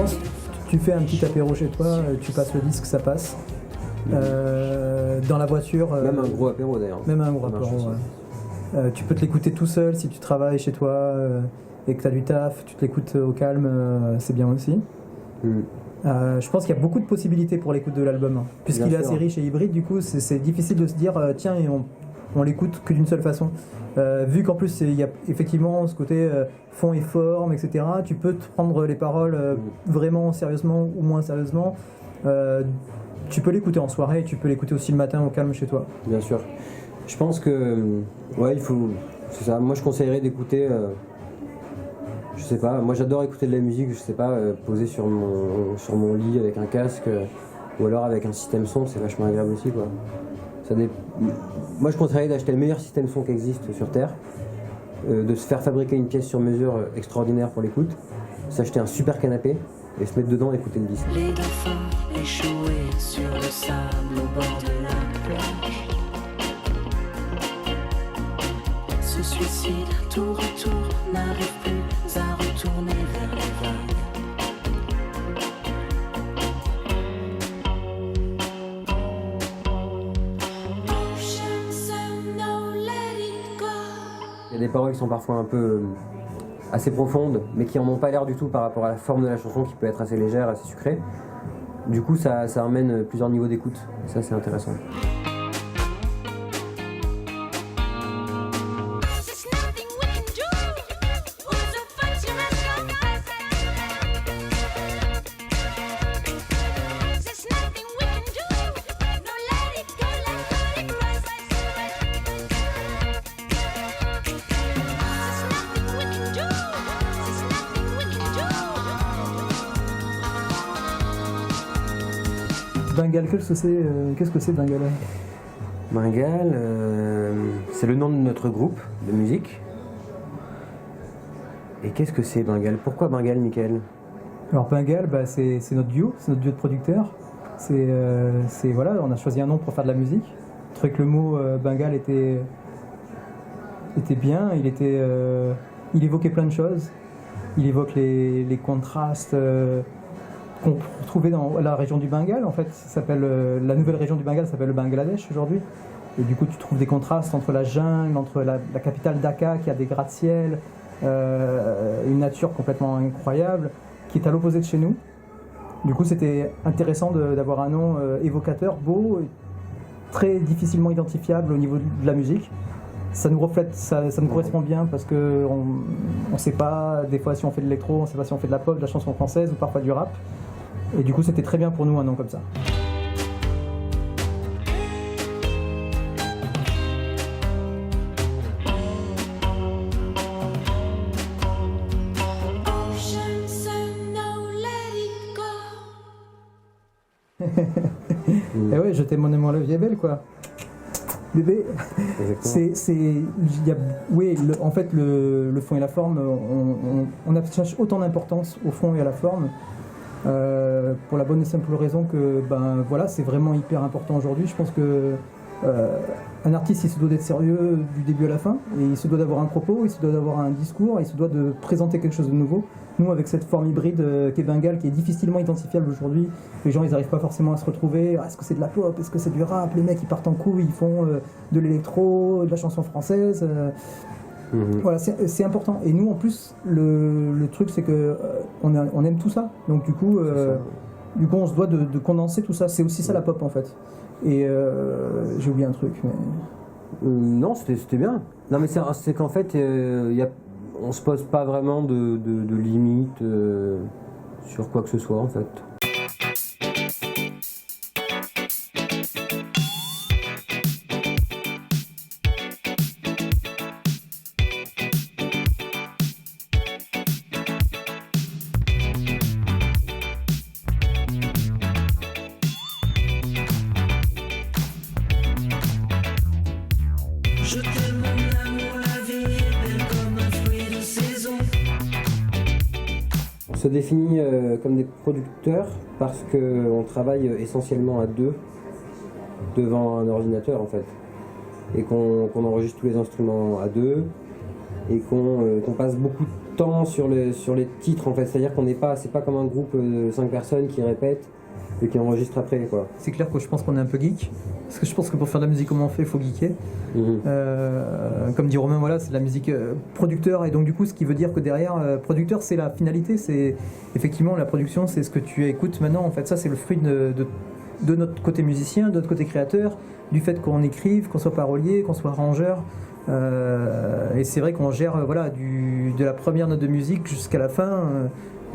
pense que tu fais un petit apéro chez toi, tu passes le disque, ça passe. Dans la voiture. Même un gros apéro d'ailleurs. Même un gros apéro, ouais. Tu peux te l'écouter tout seul si tu travailles chez toi et que tu as du taf, tu te l'écoutes au calme, c'est bien aussi. Je pense qu'il y a beaucoup de possibilités pour l'écoute de l'album. Puisqu'il est assez riche et hybride, du coup, c'est difficile de se dire tiens, on l'écoute que d'une seule façon. Vu qu'en plus, il y a effectivement ce côté fond et forme, etc., tu peux te prendre les paroles vraiment sérieusement ou moins sérieusement. Tu peux l'écouter en soirée, tu peux l'écouter aussi le matin au calme chez toi. Bien sûr. Je pense que, ouais, il faut. C'est ça. Moi, je conseillerais d'écouter. Je sais pas. Moi, j'adore écouter de la musique. Je sais pas, posé sur mon lit avec un casque, ou alors avec un système son. C'est vachement agréable aussi, quoi. Moi, je conseillerais d'acheter le meilleur système son qui existe sur Terre, de se faire fabriquer une pièce sur mesure extraordinaire pour l'écoute, s'acheter un super canapé et se mettre dedans et écouter le disque. Les dauphins échoués sur le sable au bord de la plage se suicident tour à tour, n'arrivent plus à retourner vers les vagues. Il y a des paroles qui sont parfois un peu assez profondes, mais qui en ont pas l'air du tout par rapport à la forme de la chanson qui peut être assez légère, assez sucrée. Du coup, ça amène plusieurs niveaux d'écoute. Ça, c'est intéressant. Bengal, qu'est-ce que c'est Bengal? Bengal, c'est le nom de notre groupe de musique. Et qu'est-ce que c'est Bengal? Pourquoi Bengal, Mickaël? Alors Bengal, c'est notre duo, c'est notre duo de producteurs. Voilà, on a choisi un nom pour faire de la musique. Je trouvais que le mot Bengal était bien, il évoquait plein de choses. Il évoque les contrastes qu'on peut retrouver dans la région du Bengale. En fait, la nouvelle région du Bengale s'appelle le Bangladesh aujourd'hui. Et du coup, tu trouves des contrastes entre la jungle, entre la capitale Dhaka qui a des gratte-ciel, une nature complètement incroyable, qui est à l'opposé de chez nous. Du coup, c'était intéressant d'avoir un nom évocateur, beau, très difficilement identifiable au niveau de la musique. Ça nous reflète, ça nous correspond bien parce qu'on ne sait pas des fois si on fait de l'électro, on ne sait pas si on fait de la pop, de la chanson française ou parfois du rap. Et du coup, c'était très bien pour nous un nom comme ça. Et ouais, je t'aime mon amour, la vie est belle, quoi. Bébé. En fait, le fond et la forme, on attache autant d'importance au fond et à la forme, pour la bonne et simple raison que, c'est vraiment hyper important aujourd'hui. Je pense que un artiste, il se doit d'être sérieux du début à la fin, et il se doit d'avoir un propos, il se doit d'avoir un discours, il se doit de présenter quelque chose de nouveau. Nous, avec cette forme hybride qu'est Bengal, qui est difficilement identifiable aujourd'hui, les gens ils n'arrivent pas forcément à se retrouver. Est-ce que c'est de la pop? Est-ce que c'est du rap? Les mecs ils partent en couille, ils font de l'électro, de la chanson française. Voilà, c'est important. Et nous en plus, le truc c'est que on aime tout ça. Donc du coup, on se doit de condenser tout ça. C'est aussi ça la pop en fait. Et j'ai oublié un truc. Mais... non, c'était bien. Non mais c'est qu'en fait, on se pose pas vraiment de limites sur quoi que ce soit en fait. Je t'aime mon amour, la vie est belle comme un fruit de saison. On se définit comme des producteurs parce qu'on travaille essentiellement à deux devant un ordinateur en fait. Et qu'on enregistre tous les instruments à deux et qu'on passe beaucoup temps sur les titres en fait, c'est-à-dire c'est pas comme un groupe de 5 personnes qui répètent et qui enregistrent après quoi. C'est clair que je pense qu'on est un peu geek, parce que je pense que pour faire de la musique comme on fait, il faut geeker. Comme dit Romain, voilà, c'est de la musique producteur, et donc du coup ce qui veut dire que derrière, producteur c'est la finalité, c'est effectivement la production, c'est ce que tu écoutes maintenant, en fait ça c'est le fruit de notre côté musicien, de notre côté créateur, du fait qu'on écrive, qu'on soit parolier, qu'on soit arrangeur. Et c'est vrai qu'on gère de la première note de musique jusqu'à la fin,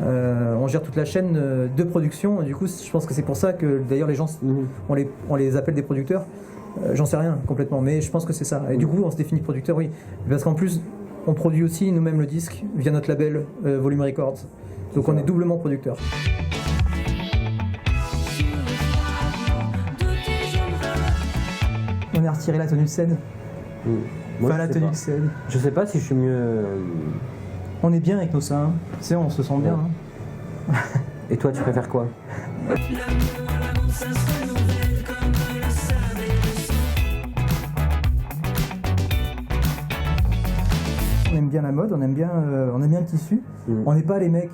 on gère toute la chaîne de production, et du coup je pense que c'est pour ça que d'ailleurs les gens on les appelle des producteurs. J'en sais rien complètement, mais je pense que c'est ça. Et du coup on se définit producteur, oui, parce qu'en plus on produit aussi nous-mêmes le disque via notre label Volume Records, donc on est doublement producteur. On a retiré la tenue de scène. Moi, La tenue de scène. Je sais pas si je suis mieux. On est bien avec nos seins, tu sais, on se sent bien. Hein. Et toi, tu préfères quoi? On aime bien la mode, on aime bien le tissu. On n'est pas les mecs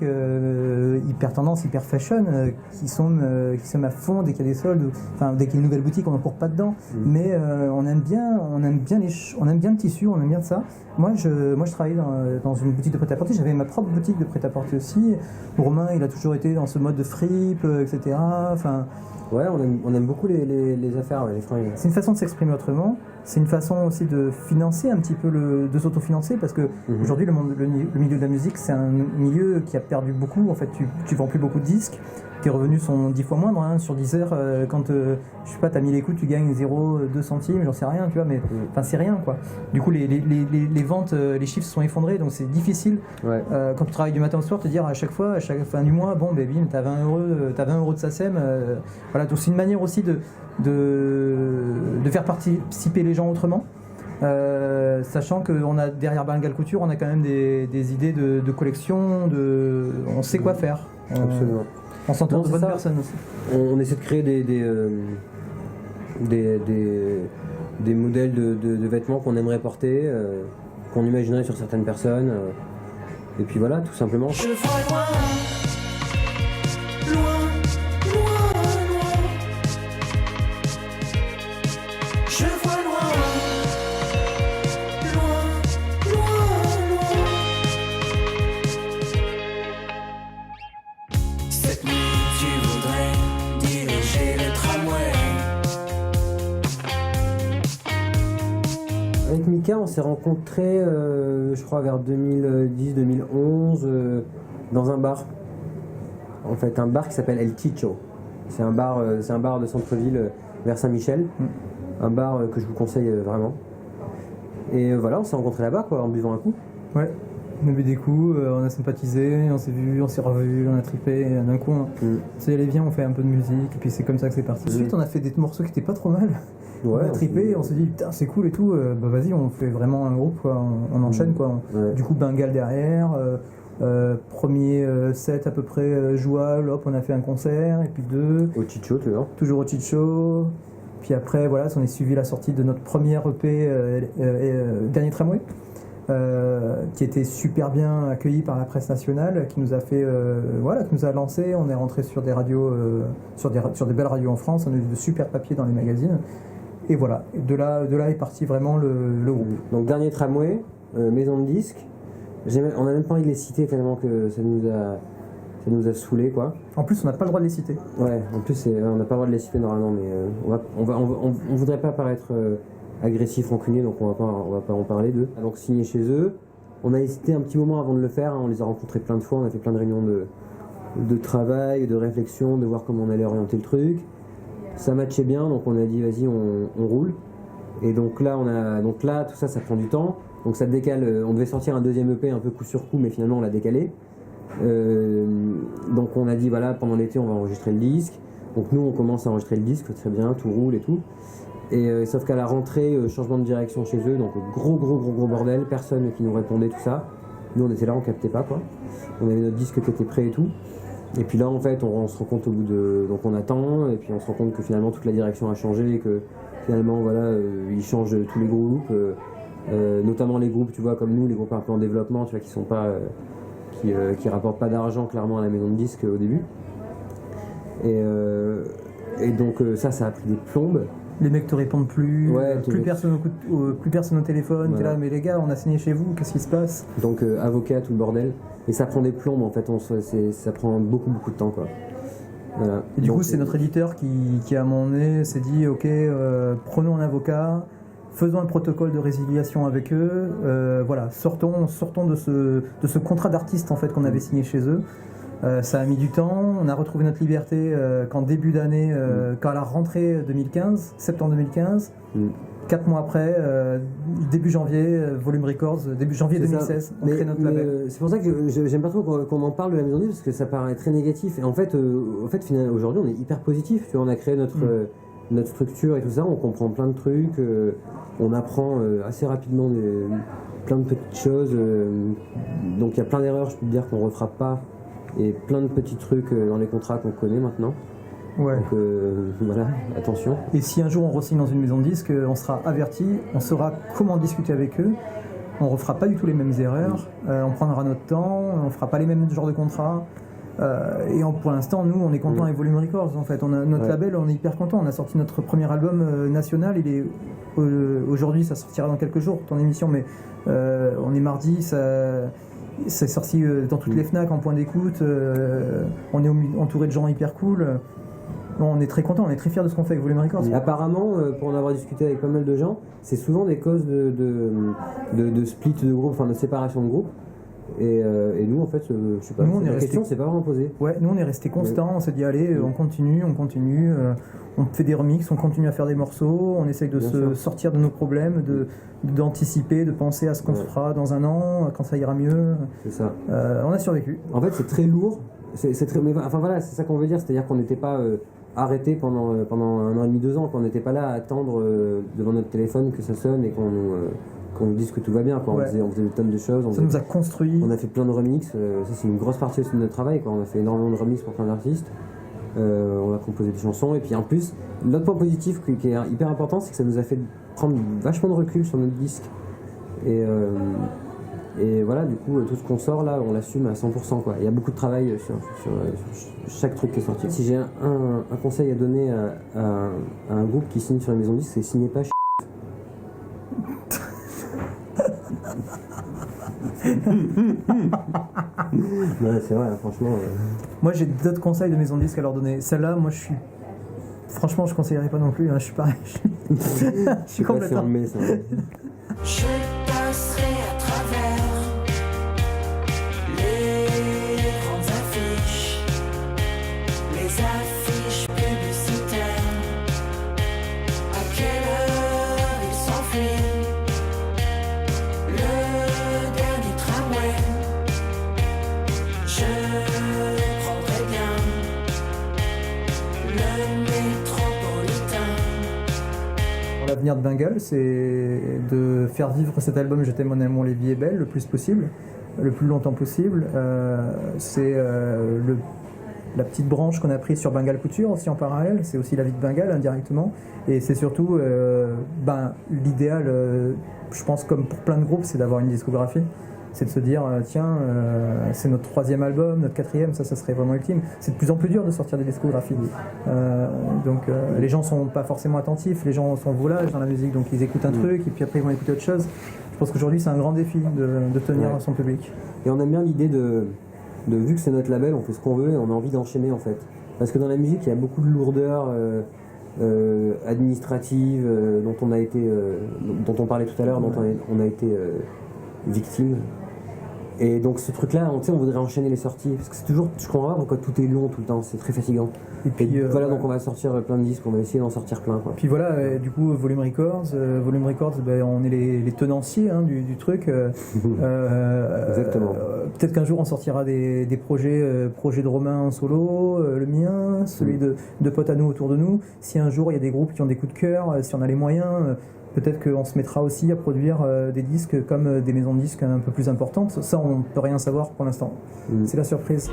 hyper tendance, hyper fashion, qui sont à fond dès qu'il y a des soldes, enfin dès qu'il y a une nouvelle boutique, on n'en court pas dedans. Mais on aime bien le tissu, on aime bien ça. Moi je travaillais dans une boutique de prêt-à-porter, j'avais ma propre boutique de prêt-à-porter aussi. Romain, il a toujours été dans ce mode de fripe, etc. Enfin, ouais, on aime beaucoup les affaires, les fringues. C'est une façon de s'exprimer autrement. C'est une façon aussi de financer un petit peu, de s'autofinancer, parce que aujourd'hui le milieu de la musique c'est un milieu qui a perdu beaucoup. En fait, tu vends plus beaucoup de disques, tes revenus sont 10 fois moindres. Hein. Sur Deezer, quand je sais pas, t'as 1000 écoutes, tu gagnes 0,2 centimes, j'en sais rien, tu vois, mais enfin c'est rien quoi. Du coup les ventes, les chiffres se sont effondrés, donc c'est difficile quand tu travailles du matin au soir, te dire à chaque fin du mois, bon bim, t'as 20 euros de SACEM, voilà. Donc c'est une manière aussi de faire participer les gens autrement, sachant qu'on a derrière Bengal Couture, on a quand même des idées de collection, on sait quoi faire. Absolument. On s'entend de bonnes personnes aussi. On essaie de créer des modèles de vêtements qu'on aimerait porter, qu'on imaginerait sur certaines personnes, et puis voilà, tout simplement. Je vois loin. Je vois loin, cette nuit tu voudrais diriger le tramway. Avec Mika, on s'est rencontrés, je crois, vers 2010-2011, dans un bar. En fait, un bar qui s'appelle El Chicho. C'est un bar de centre-ville vers Saint-Michel. Un bar que je vous conseille vraiment. Et voilà, on s'est rencontrés là-bas, quoi, en buvant un coup. Ouais, on a bu des coups, on a sympathisé, on s'est vu, on s'est revu, on a trippé. D'un coup, on s'est dit, allez, viens, on fait un peu de musique. Et puis c'est comme ça que c'est parti. Ensuite, on a fait des morceaux qui étaient pas trop mal. Ouais, on a trippé, on s'est dit, putain, c'est cool et tout. Bah vas-y, on fait vraiment un groupe, quoi. On enchaîne, quoi. Ouais. Du coup, Bengal derrière. Premier set à peu près jouable, hop, on a fait un concert, et puis 2. Au Chicho, toujours au Chicho. Puis après, voilà, on est suivi la sortie de notre première EP, Dernier Tramway, qui était super bien accueilli par la presse nationale, qui nous a fait, qui nous a lancé. On est rentré sur des radios, sur des belles radios en France. On a eu de super papiers dans les magazines. Et voilà, de là est parti vraiment le groupe. Donc Dernier Tramway, maison de disques. On n'a même pas envie de les citer tellement que ça nous a saoulés, quoi. En plus, on n'a pas le droit de les citer. Ouais, en plus, on n'a pas le droit de les citer normalement, mais on voudrait pas paraître agressif, rancunier, donc on va pas en parler d'eux. Donc signé chez eux, on a hésité un petit moment avant de le faire, hein, on les a rencontrés plein de fois, on a fait plein de réunions de travail, de réflexion, de voir comment on allait orienter le truc. Ça matchait bien, donc on a dit vas-y, on roule. Et donc là, tout ça prend du temps. Donc ça décale, on devait sortir un deuxième EP un peu coup sur coup, mais finalement on l'a décalé. Donc on a dit voilà, pendant l'été on va enregistrer le disque. Donc nous on commence à enregistrer le disque, très bien, tout roule et tout. Et sauf qu'à la rentrée, changement de direction chez eux, donc gros bordel, personne qui nous répondait, tout ça. Nous on était là, on captait pas quoi. On avait notre disque qui était prêt et tout. Et puis là en fait on se rend compte au bout de... Donc on attend, et puis on se rend compte que finalement toute la direction a changé, et que finalement voilà, ils changent tous les groupes. Notamment les groupes, tu vois, comme nous, les groupes un peu en développement, tu vois, qui sont pas qui rapporte pas d'argent clairement à la maison de disques au début. Et donc ça a pris des plombes. Les mecs te répondent plus, Ouais, plus personne au téléphone, Voilà. t'es là, mais les gars, on a signé chez vous, qu'est-ce qui se passe? Donc avocat, tout le bordel. Et ça prend des plombes en fait, ça prend beaucoup de temps quoi. Voilà. Et du Donc, coup, c'est notre éditeur qui à un moment donné s'est dit, ok, prenons un avocat, faisons un protocole de résiliation avec eux, voilà, sortons de ce contrat d'artiste en fait qu'on avait signé chez eux. Ça a mis du temps, on a retrouvé notre liberté qu'en début d'année, qu'à la rentrée 2015, septembre 2015, 4 mois après, début janvier, Volume Records, début janvier C'est 2016, ça. on crée notre label. C'est pour ça que j'aime pas trop qu'on en parle de la maison de disques, parce que ça paraît très négatif. Et en fait finalement, aujourd'hui, on est hyper positif. Tu vois, on a créé notre structure et tout ça, on comprend plein de trucs, on apprend assez rapidement plein de petites choses. Donc il y a plein d'erreurs, je peux te dire, qu'on refera pas. Et plein de petits trucs dans les contrats qu'on connaît maintenant. Ouais. Donc voilà, attention. Et si un jour on re-signe dans une maison de disques, on sera averti, on saura comment discuter avec eux, on refera pas du tout les mêmes erreurs, on prendra notre temps, on fera pas les mêmes genres de contrats. Pour l'instant, nous, on est content avec Volume Records. En fait, on a notre label, on est hyper content. On a sorti notre premier album national. Il est aujourd'hui, ça sortira dans quelques jours. Ton émission, mais on est mardi. C'est sorti dans toutes les Fnac en point d'écoute. On est entouré de gens hyper cool. On est très content, on est très fiers de ce qu'on fait avec Volume Records. Apparemment, pour en avoir discuté avec pas mal de gens, c'est souvent des causes de split de groupe, enfin de séparation de groupe. Et nous, en fait, je sais pas, Nous, on est la resté- question s'est pas vraiment posée. Ouais, nous on est resté constant, on s'est dit allez, on continue, on fait des remixes, on continue à faire des morceaux, on essaye de Bien se sûr. sortir de nos problèmes, d'anticiper, de penser à ce qu'on fera dans un an, quand ça ira mieux. C'est ça. On a survécu. En fait, c'est très lourd. C'est très, mais enfin voilà, c'est ça qu'on veut dire, c'est-à-dire qu'on n'était pas arrêté pendant 1 an et demi, 2 ans, qu'on n'était pas là à attendre devant notre téléphone que ça sonne et qu'on nous dise que tout va bien. Quoi. Ouais. On faisait des tonnes de choses. Ça nous a construit. On a fait plein de remixes. Ça, c'est une grosse partie aussi de notre travail. Quoi. On a fait énormément de remixes pour plein d'artistes. On a composé des chansons. Et puis en plus, l'autre point positif qui est hyper important, c'est que ça nous a fait prendre vachement de recul sur notre disque. Et voilà, du coup, tout ce qu'on sort là, on l'assume à 100%. Quoi. Il y a beaucoup de travail sur chaque truc qui est sorti. Si j'ai un conseil à donner à un groupe qui signe sur la maison de disque, c'est signez pas chez Ouais, c'est vrai, franchement. Moi j'ai d'autres conseils de maison de disques à leur donner. Celle-là, moi je suis. Franchement, je conseillerais pas non plus, hein. Je suis pareil. Je suis Je sais pas si complètement. on le met, ça. Je passerai à travers les grandes affiches, les affiches publicitaires. À quelle heure il s'enfuit, le dernier tramway. Je prendrai bien le métropolitain. L'avenir de Bengal, c'est de faire vivre cet album Je t'aime mon amour, les vies est belle le plus possible, le plus longtemps possible. C'est la petite branche qu'on a prise sur Bengal Couture aussi en parallèle, c'est aussi la vie de Bengal indirectement. Et c'est surtout l'idéal, je pense comme pour plein de groupes, c'est d'avoir une discographie. C'est de se dire, tiens, c'est notre 3e album, notre 4e, ça serait vraiment ultime. C'est de plus en plus dur de sortir des discographies. Donc les gens sont pas forcément attentifs, les gens sont volages dans la musique, donc ils écoutent un truc et puis après ils vont écouter autre chose. Je pense qu'aujourd'hui c'est un grand défi de tenir son public. Et on aime bien l'idée de vu que c'est notre label, on fait ce qu'on veut et on a envie d'enchaîner en fait. Parce que dans la musique, il y a beaucoup de lourdeur administrative dont on parlait tout à l'heure, dont on a été victime. Et donc ce truc-là, on voudrait enchaîner les sorties, parce que c'est toujours, je comprends pas pourquoi tout est long tout le temps, c'est très fatigant. Et puis voilà, donc on va sortir plein de disques, on va essayer d'en sortir plein. Quoi. Puis voilà, du coup, Volume Records, on est les tenanciers du truc. Exactement. Peut-être qu'un jour on sortira des projets de Romain en solo, le mien, celui de potes à nous autour de nous. Si un jour il y a des groupes qui ont des coups de cœur, si on a les moyens, peut-être qu'on se mettra aussi à produire des disques comme des maisons de disques un peu plus importantes. Ça, on ne peut rien savoir pour l'instant. C'est la surprise.